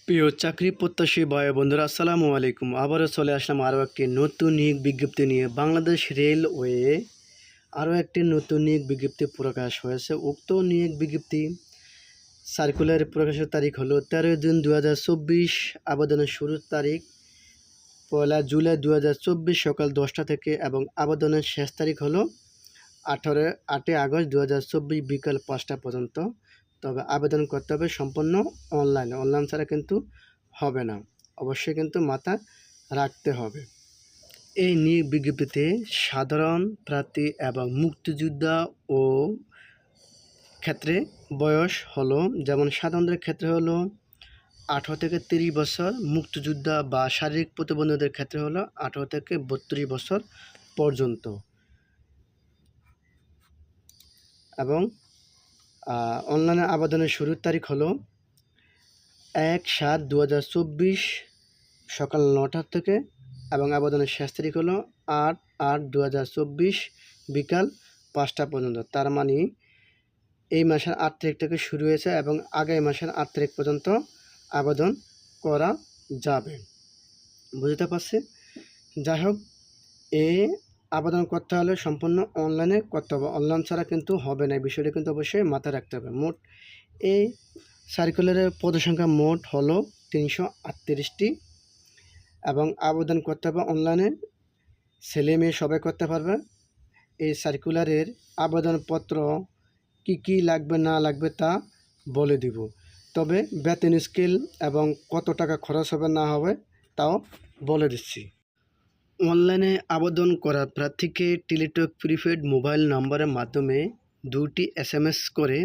প্রিয় চাকরি প্রত্যাশী ভাই বন্ধুরা, আসসালামু আলাইকুম। আবারও চলে আসলাম আরও একটি নতুন নিয়োগ বিজ্ঞপ্তি নিয়ে। বাংলাদেশ রেলওয়ে আরও একটি নতুন নিয়োগ বিজ্ঞপ্তি প্রকাশ হয়েছে। উক্ত নিয়োগ বিজ্ঞপ্তি সার্কুলার প্রকাশের তারিখ হলো 13/জুন 2024। আবেদনের শুরুর তারিখ 1 জুলাই 2024 সকাল 10টা থেকে এবং আবেদনের শেষ তারিখ হলো 8 আগস্ট 2024 বিকাল 5টা পর্যন্ত। তবে আবেদন করতে হবে সম্পূর্ণ অনলাইনে। অনলাইন ছাড়া কিন্তু হবে না, অবশ্যই কিন্তু মাথায় রাখতে হবে। এই নিয়োগ বিজ্ঞপ্তিতে সাধারণ প্রার্থী এবং মুক্তিযোদ্ধা ও ক্ষেত্রে বয়স হলো, যেমন সাধারণদের ক্ষেত্রে হলো 18 থেকে 30 বছর, মুক্তিযোদ্ধা বা শারীরিক প্রতিবন্ধীদের ক্ষেত্রে হলো 18 থেকে 32 বছর পর্যন্ত। এবং অনলাইনে আবেদনের শুরুর তারিখ হলো 1/7/2024 সকাল 9টা থেকে এবং আবেদনের শেষ তারিখ হলো 8/8/2024 বিকাল 5টা পর্যন্ত। তার মানে এই মাসের 8 তারিখ থেকে শুরু হয়েছে এবং আগামী মাসের 8 তারিখ পর্যন্ত আবেদন করা যাবে। বুঝতে পারছি? যাই হোক, এই আবেদন করতে হলে সম্পূর্ণ অনলাইনে করতে হবে। অনলাইন ছাড়া কিন্তু হবে না, এই বিষয়টি কিন্তু অবশ্যই মাথায় রাখতে হবে। মোট এই সার্কুলারের পদসংখ্যা মোট হলো 338টি এবং আবেদন করতে হবে অনলাইনে। ছেলে মেয়ে সবাই করতে পারবে। এই সার্কুলারের আবেদনপত্র কি লাগবে না লাগবে তা বলে দিব। তবে বেতন স্কেল এবং কত টাকা খরচ হবে না হবে তাও বলে দিচ্ছি। অনলাইনে আবেদন করা প্রার্থীকে টেলিটক প্রিপেড মোবাইল নম্বরের মাধ্যমে 2টি SMS করে,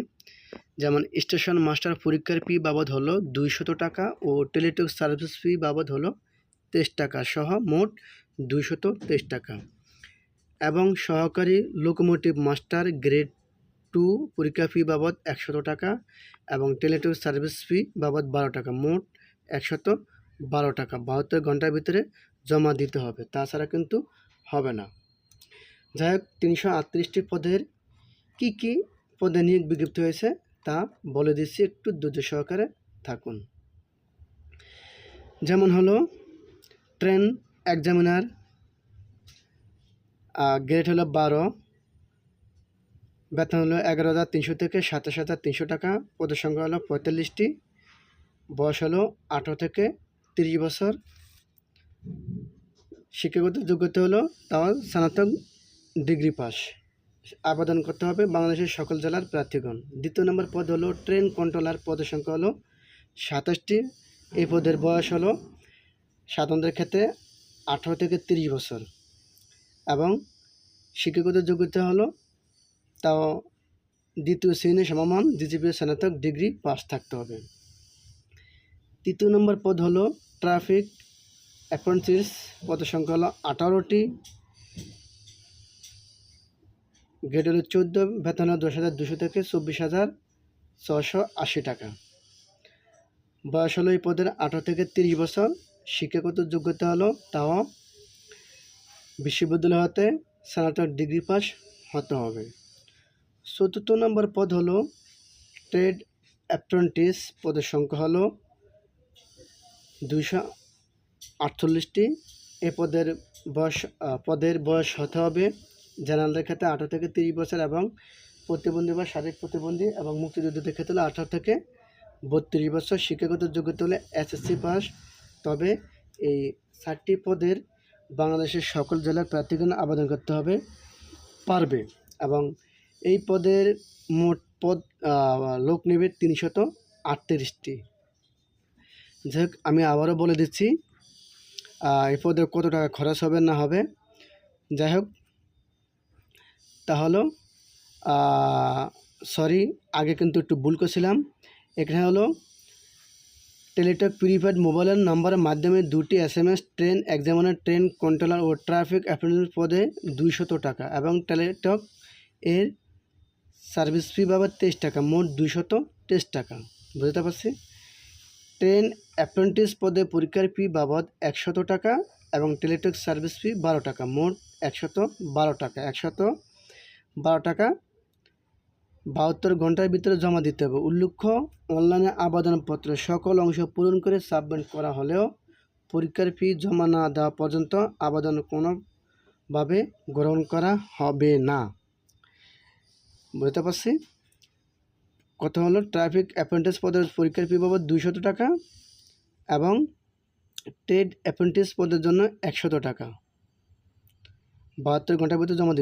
যেমন স্টেশন মাস্টার পরীক্ষার ফি বাবদ হলো 200 টাকা ও টেলিটক সার্ভিস ফি বাবদ হলো 23 টাকা সহ মোট 223 টাকা, এবং সহকারী লোকোমোটিভ মাস্টার গ্রেড 2 পরীক্ষা ফি বাবদ 100 টাকা এবং টেলিটক সার্ভিস ফি বাবদ 12 টাকা, মোট 112 টাকা 72 ঘন্টার ভিতরে জমা দিতে হবে, তাছাড়া কিন্তু হবে না। যাই হোক, 338টি পদের কি পদে নিয়োগ বিজ্ঞপ্তি হয়েছে তা বলে দিচ্ছি, একটু ধৈর্য সহকারে থাকুন। যেমন হলো ট্রেন এক্সামিনার, গ্রেড হলো 12, বেতন হলো 11,300 থেকে 27,300 টাকা, পদের সংখ্যা হলো 45টি, বয়স হলো 18 থেকে 30 বছর, শিক্ষাগত যোগ্যতা হলো তাও স্নাতক ডিগ্রি পাস। আবেদন করতে হবে বাংলাদেশের সকল জেলার প্রার্থীগণ। দ্বিতীয় নম্বর পদ হলো ট্রেন কন্ট্রোলার, পদের সংখ্যা হলো 27টি। এই পদের বয়স হলো সাধারণদের ক্ষেত্রে 18 থেকে 30 বছর এবং শিক্ষাগত যোগ্যতা হলো তাও দ্বিতীয় শ্রেণী সমমান জিজিপিএ স্নাতক ডিগ্রি পাস থাকতে হবে। তৃতীয় নম্বর পদ হলো ট্রাফিক অ্যাপ্রেন্টিস, পদের সংখ্যা হলো 18টি, গ্রেড হলো 14, বেতন হলো 10,200 থেকে 24,680 টাকা, বয়স হলো এই পদের 18 থেকে 30 বছর, শিক্ষাগত যোগ্যতা হলো তাও বিশ্ববিদ্যালয় হতে স্নাতক ডিগ্রি পাস হতে হবে। চতুর্থ নম্বর পদ হলো ট্রেড অ্যাপ্রেন্টিস, পদের সংখ্যা হলো 248টি। এ পদের বয়স হতে হবে জেনারেলদের ক্ষেত্রে 18 থেকে 30 বছর এবং প্রতিবন্ধী বা শারীরিক প্রতিবন্ধী এবং মুক্তিযোদ্ধাদের ক্ষেত্রে হলো 18 থেকে 32 বছর, শিক্ষাগত যোগ্যতা হলে SSC পাস। তবে এই 4টি পদের বাংলাদেশের সকল জেলার প্রার্থীগণ আবেদন করতে হবে পারবে এবং এই পদের মোট লোক নেবে 338টি। যাই হোক, আমি আবারও বলে দিচ্ছি এই পদে কত টাকা খরচ হবে না হবে। যাই হোক, তাহলে আগে কিন্তু একটু ভুল করছিলাম। এখানে হলো টেলিটক প্রিপেড মোবাইলের নাম্বারের মাধ্যমে 2টি SMS train examiner, train controller ও ট্রাফিক অ্যাপ্রেন্টিস পদে 200 টাকা এবং টেলিটক এর সার্ভিস ফি বাবদ 23 টাকা, মোট 223 টাকা। বুঝতে পারছি? ট্রেন অ্যাপ্রেন্টিস পদে পরীক্ষার ফি বাবদ 100 টাকা এবং টেলিটক সার্ভিস ফি 12 টাকা, মোট 112 টাকা 72 ঘন্টার ভিতরে জমা দিতে হবে। উল্লেখ্য, অনলাইনে আবেদনপত্র সকল অংশ পূরণ করে সাবমিট করা হলেও পরীক্ষার ফি জমা না দেওয়া পর্যন্ত আবেদন কোনোভাবে গ্রহণ করা হবে না। বুঝতে পারছি? কথা হলো, ট্রাফিক অ্যাপ্রেন্টিস পদের পরীক্ষার ফি বাবদ 200 টাকা এবং ট্রেড অ্যাপ্রেন্টিস পদের জন্য 100 টাকা। 72 ঘন্টার ভিতরে জমা দিতে